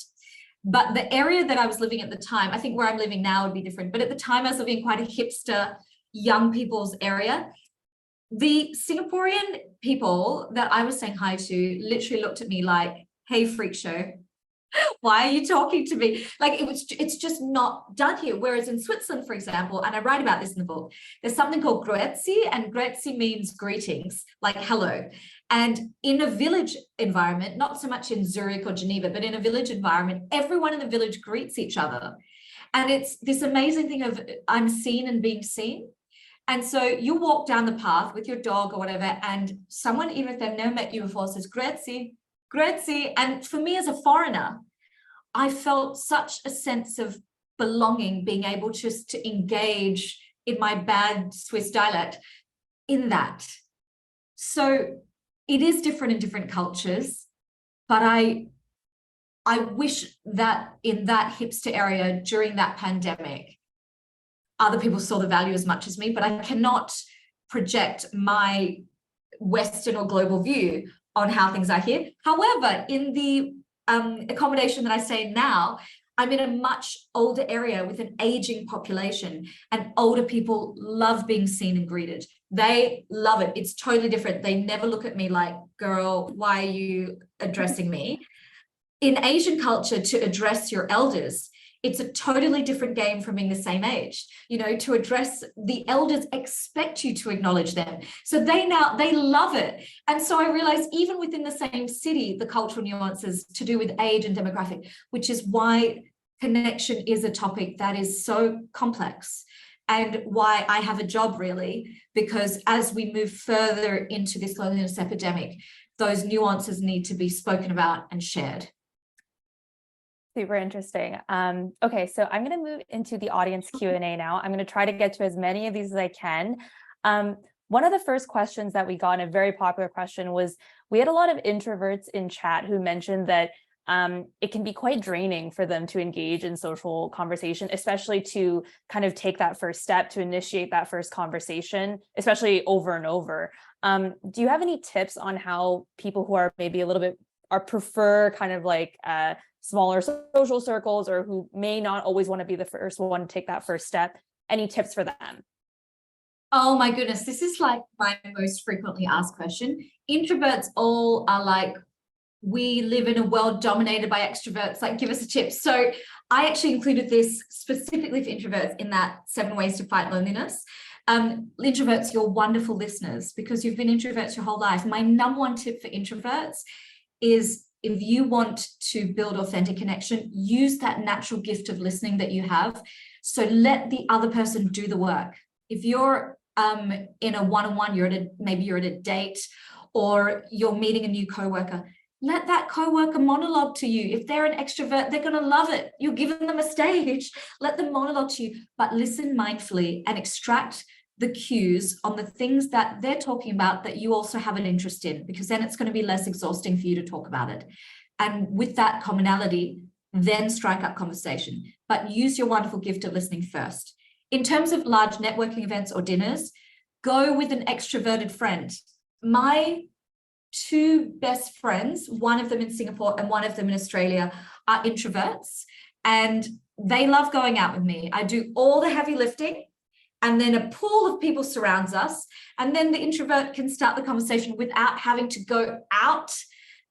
But the area that I was living at the time, I think where I'm living now would be different. But at the time, I was living in quite a hipster, young people's area. The Singaporean people that I was saying hi to literally looked at me like, hey, freak show, why are you talking to me? Like it's just not done here. Whereas in Switzerland, for example, and I write about this in the book, there's something called Grüezi, and Grüezi means greetings, like hello. And in a village environment, not so much in Zurich or Geneva, but in a village environment, everyone in the village greets each other. And it's this amazing thing of I'm seen and being seen. And so you walk down the path with your dog or whatever, and someone, even if they've never met you before, says, Grüezi, Grüezi. And for me as a foreigner, I felt such a sense of belonging, being able just to engage in my bad Swiss dialect in that. So it is different in different cultures, but I wish that in that hipster area during that pandemic, other people saw the value as much as me, but I cannot project my Western or global view on how things are here. However, in the accommodation that I stay in now, I'm in a much older area with an aging population, and older people love being seen and greeted. They love it. It's totally different. They never look at me like, girl, why are you addressing me? In Asian culture, to address your elders, it's a totally different game from being the same age. To address the elders, expect you to acknowledge them. So they love it. And so I realized even within the same city, the cultural nuances to do with age and demographic, which is why connection is a topic that is so complex, and why I have a job really, because as we move further into this loneliness epidemic, those nuances need to be spoken about and shared. Super interesting. Okay, so I'm going to move into the audience Q&A now. I'm going to try to get to as many of these as I can. One of the first questions that we got, and a very popular question, was we had a lot of introverts in chat who mentioned that it can be quite draining for them to engage in social conversation, especially to kind of take that first step to initiate that first conversation, especially over and over. Do you have any tips on how people who are maybe a little bit prefer kind of like smaller social circles, or who may not always want to be the first one to take that first step? Any tips for them? Oh my goodness, this is like my most frequently asked question. Introverts all are like, we live in a world dominated by extroverts, like give us a tip. So I actually included this specifically for introverts in that 7 ways to fight loneliness. Introverts, you're wonderful listeners because you've been introverts your whole life. My number one tip for introverts is, if you want to build authentic connection, use that natural gift of listening that you have. So let the other person do the work. If you're in a one-on-one, maybe you're at a date, or you're meeting a new coworker, let that coworker monologue to you. If they're an extrovert, they're going to love it. You're giving them a stage. Let them monologue to you, but listen mindfully and extract the cues on the things that they're talking about that you also have an interest in, because then it's going to be less exhausting for you to talk about it. And with that commonality, then strike up conversation, but use your wonderful gift of listening first. In terms of large networking events or dinners, go with an extroverted friend. My 2 best friends, one of them in Singapore and one of them in Australia, are introverts, and they love going out with me. I do all the heavy lifting, and then a pool of people surrounds us, and then the introvert can start the conversation without having to go out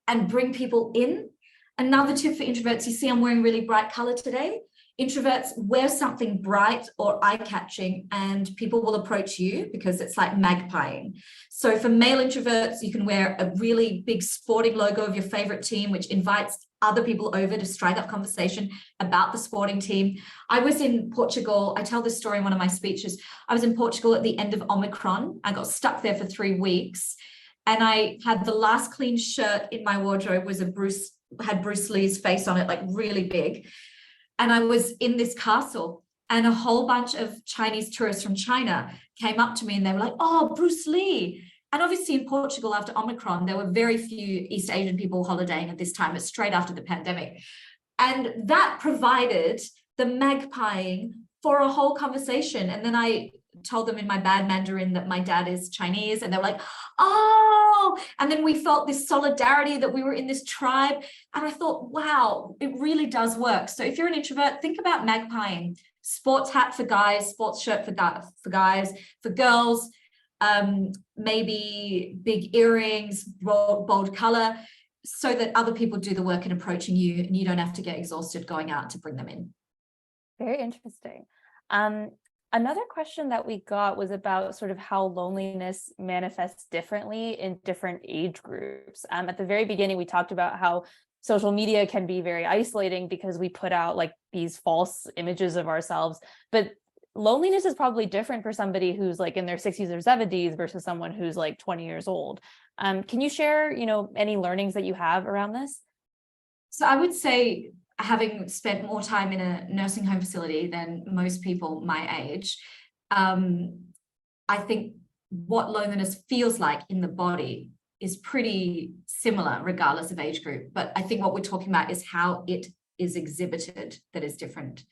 and bring people in. Another tip for introverts, you see I'm wearing really bright color today. Introverts, wear something bright or eye-catching and people will approach you because it's like magpieing. So for male introverts, you can wear a really big sporting logo of your favorite team, which invites other people over to strike up conversation about the sporting team. I was in Portugal. I tell this story in one of my speeches. I was in Portugal at the end of Omicron. I got stuck there for 3 weeks, and I had the last clean shirt in my wardrobe was had Bruce Lee's face on it, like really big. And I was in this castle, and a whole bunch of Chinese tourists from China came up to me and they were like, oh, Bruce Lee. And obviously in Portugal after Omicron, there were very few East Asian people holidaying at this time. It's straight after the pandemic. And that provided the magpieing for a whole conversation. And then I told them in my bad Mandarin that my dad is Chinese, and they were like, oh, and then we felt this solidarity that we were in this tribe. And I thought, wow, it really does work. So if you're an introvert, think about magpieing. Sports hat for guys, sports shirt for guys, for girls, maybe big earrings, bold color, so that other people do the work in approaching you and you don't have to get exhausted going out to bring them in. Very interesting. Another question that we got was about sort of how loneliness manifests differently in different age groups. At the very beginning, we talked about how social media can be very isolating because we put out like these false images of ourselves, but loneliness is probably different for somebody who's like in their 60s or 70s versus someone who's like 20 years old. Can you share, any learnings that you have around this? So I would say, having spent more time in a nursing home facility than most people my age, I think what loneliness feels like in the body is pretty similar regardless of age group. But I think what we're talking about is how it is exhibited that is different,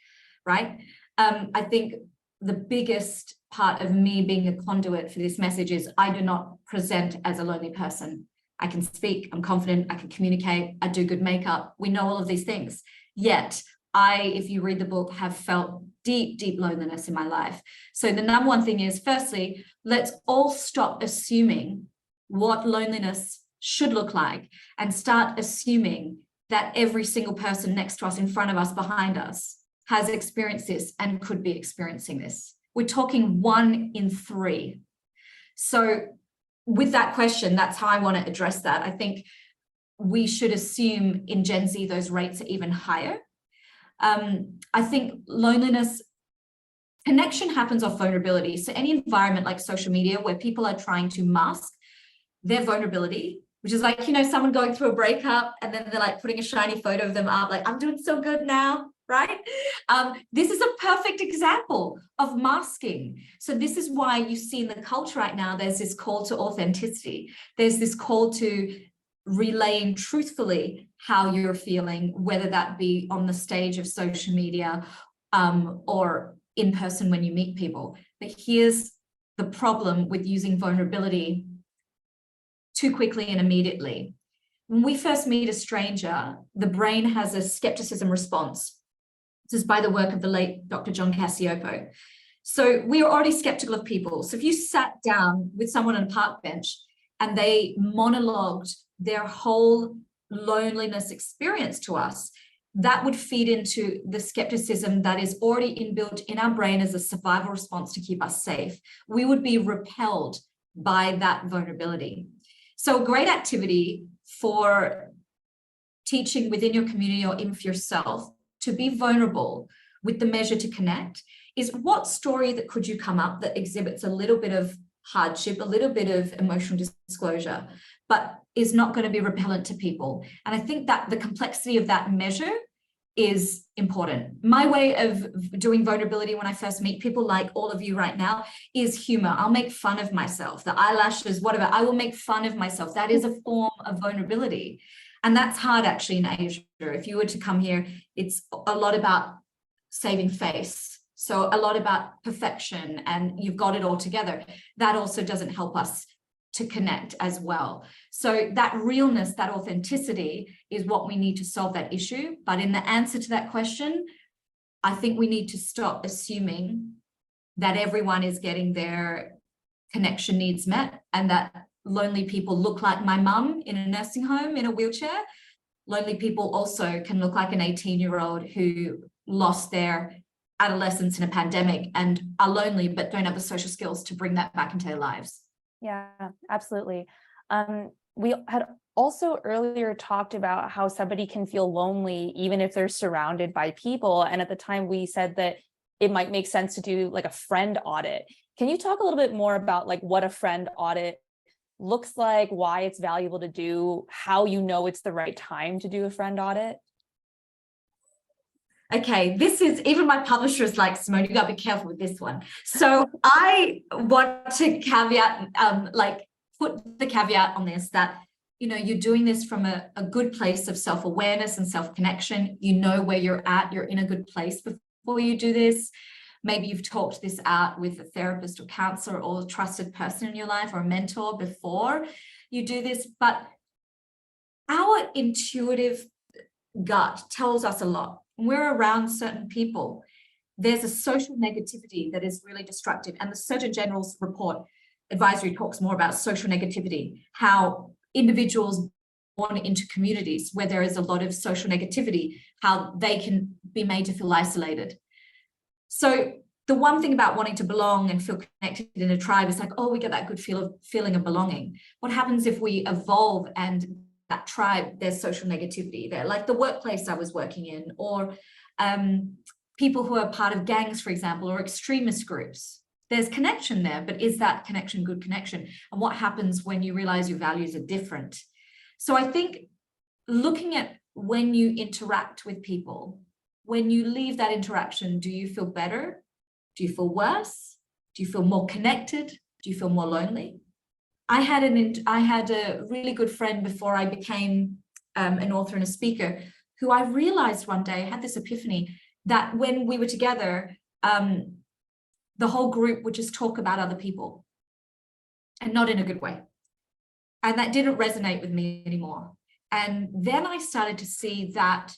right? I think the biggest part of me being a conduit for this message is I do not present as a lonely person. I can speak, I'm confident, I can communicate, I do good makeup. We know all of these things. Yet if you read the book, have felt deep, deep loneliness in my life. So the number one thing is, firstly, let's all stop assuming what loneliness should look like and start assuming that every single person next to us, in front of us, behind us, has experienced this and could be experiencing this. We're talking 1 in 3. So with that question, that's how I want to address that. I think we should assume in Gen Z those rates are even higher. I think loneliness, connection happens off vulnerability. So any environment like social media where people are trying to mask their vulnerability, which is like, someone going through a breakup and then they're like putting a shiny photo of them up, like, I'm doing so good now, right? This is a perfect example of masking. So this is why you see in the culture right now, there's this call to authenticity. There's this call to relaying truthfully how you're feeling, whether that be on the stage of social media or in person when you meet people. But here's the problem with using vulnerability too quickly and immediately. when we first meet a stranger, the brain has a skepticism response. This is by the work of the late Dr. John Cacioppo. So we are already skeptical of people. So if you sat down with someone on a park bench and they monologued their whole loneliness experience to us, that would feed into the skepticism that is already inbuilt in our brain as a survival response to keep us safe. We would be repelled by that vulnerability. So a great activity for teaching within your community or even for yourself to be vulnerable with the measure to connect is, what story that could you come up that exhibits a little bit of hardship, a little bit of emotional disclosure, but is not going to be repellent to people. And I think that the complexity of that measure is important. My way of doing vulnerability when I first meet people, like all of you right now, is humor. I'll make fun of myself, the eyelashes, whatever. I will make fun of myself. That is a form of vulnerability. And that's hard actually in Asia. If you were to come here, it's a lot about saving face. So a lot about perfection and you've got it all together. That also doesn't help us to connect as well. So that realness, that authenticity is what we need to solve that issue. But in the answer to that question, I think we need to stop assuming that everyone is getting their connection needs met and that lonely people look like my mum in a nursing home in a wheelchair. Lonely people also can look like an 18-year-old who lost their adolescence in a pandemic and are lonely but don't have the social skills to bring that back into their lives. Yeah, absolutely. We had also earlier talked about how somebody can feel lonely even if they're surrounded by people. And at the time we said that it might make sense to do like a friend audit. Can you talk a little bit more about like what a friend audit looks like, why it's valuable to do, how you know it's the right time to do a friend audit? Okay, this is, even my publisher is like, Simone, you got to be careful with this one. So I want to caveat, put the caveat on this that, you know, you're doing this from a good place of self-awareness and self-connection. You know where you're at, you're in a good place before you do this. Maybe you've talked this out with a therapist or counselor or a trusted person in your life or a mentor before you do this. But our intuitive gut tells us a lot. When we're around certain people, there's a social negativity that is really destructive. And the Surgeon General's report advisory talks more about social negativity, how individuals born into communities where there is a lot of social negativity, how they can be made to feel isolated. So the one thing about wanting to belong and feel connected in a tribe is like, oh, we get that good feeling of belonging. What happens if we evolve and that tribe, there's social negativity there, like the workplace I was working in, or people who are part of gangs, for example, or extremist groups? There's connection there, but is that connection good connection? And what happens when you realize your values are different? So I think looking at when you interact with people, when you leave that interaction, do you feel better? Do you feel worse? Do you feel more connected? Do you feel more lonely? I had a really good friend before I became an author and a speaker, who I realized one day, I had this epiphany, that when we were together, the whole group would just talk about other people and not in a good way. And that didn't resonate with me anymore. And then I started to see that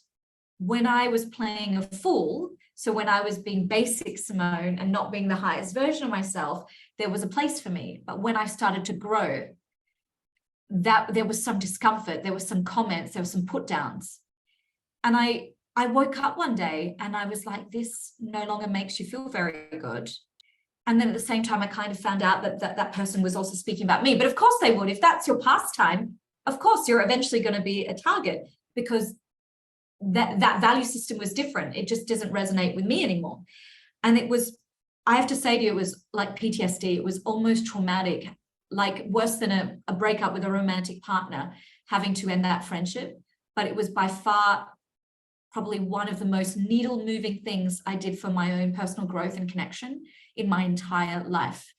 when I was playing a fool, so when I was being basic Simone and not being the highest version of myself, there was a place for me. But when I started to grow, that there was some discomfort, there was some comments, there were some put downs. And I woke up one day and I was like, this no longer makes you feel very good. And then at the same time, I kind of found out that person was also speaking about me. But of course they would. If that's your pastime, of course you're eventually going to be a target, because that value system was different. It just doesn't resonate with me anymore. And it was, I have to say to you, it was like PTSD. It was almost traumatic, like worse than a breakup with a romantic partner, having to end that friendship. But it was by far probably one of the most needle moving things I did for my own personal growth and connection in my entire life.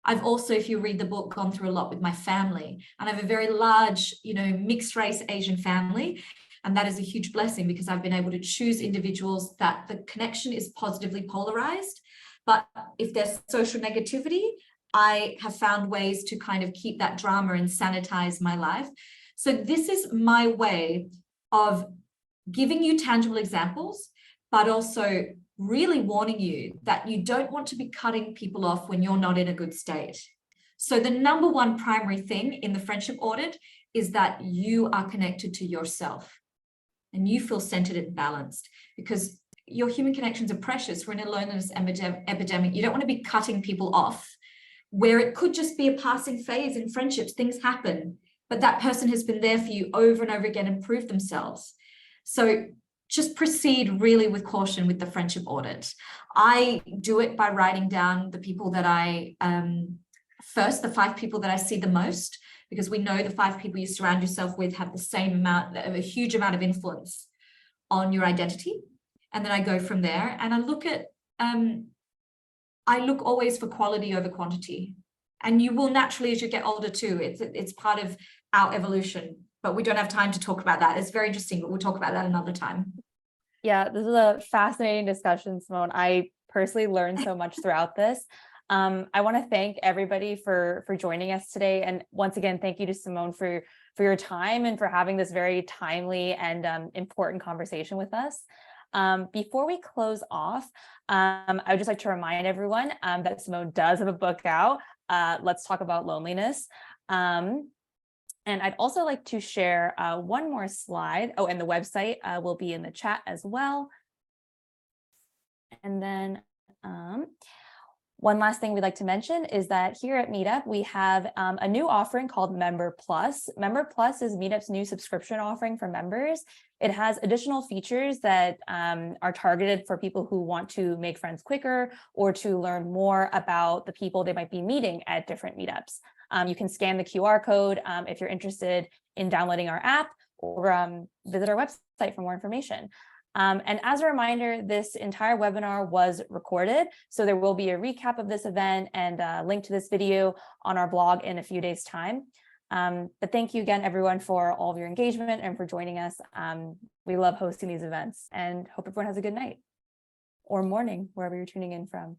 I've also, if you read the book, gone through a lot with my family, and I have a very large, mixed race Asian family. And that is a huge blessing, because I've been able to choose individuals that the connection is positively polarized. But if there's social negativity, I have found ways to kind of keep that drama and sanitize my life. So this is my way of giving you tangible examples, but also really warning you that you don't want to be cutting people off when you're not in a good state. So the number one primary thing in the friendship audit is that you are connected to yourself and you feel centered and balanced, because your human connections are precious. We're in a loneliness epidemic. You don't want to be cutting people off where it could just be a passing phase in friendships. Things happen, but that person has been there for you over and over again and proved themselves. So just proceed really with caution with the friendship audit. I do it by writing down the people that I, first, the 5 people that I see the most, because we know the 5 people you surround yourself with have the same amount, a huge amount of influence on your identity. And then I go from there and I look at, I look always for quality over quantity. And you will naturally, as you get older too, it's part of our evolution, but we don't have time to talk about that. It's very interesting, but we'll talk about that another time. Yeah, this is a fascinating discussion, Simone. I personally learned so much throughout this. I want to thank everybody for joining us today. And once again, thank you to Simone for your time and for having this very timely and important conversation with us. Before we close off, I would just like to remind everyone that Simone does have a book out. Let's Talk About Loneliness. And I'd also like to share one more slide. Oh, and the website will be in the chat as well. And then one last thing we'd like to mention is that here at Meetup, we have a new offering called Member Plus. Member Plus is Meetup's new subscription offering for members. It has additional features that are targeted for people who want to make friends quicker or to learn more about the people they might be meeting at different meetups. You can scan the QR code if you're interested in downloading our app, or visit our website for more information. And as a reminder, this entire webinar was recorded, so there will be a recap of this event and a link to this video on our blog in a few days' time. But thank you again, everyone, for all of your engagement and for joining us. We love hosting these events and hope everyone has a good night or morning, wherever you're tuning in from.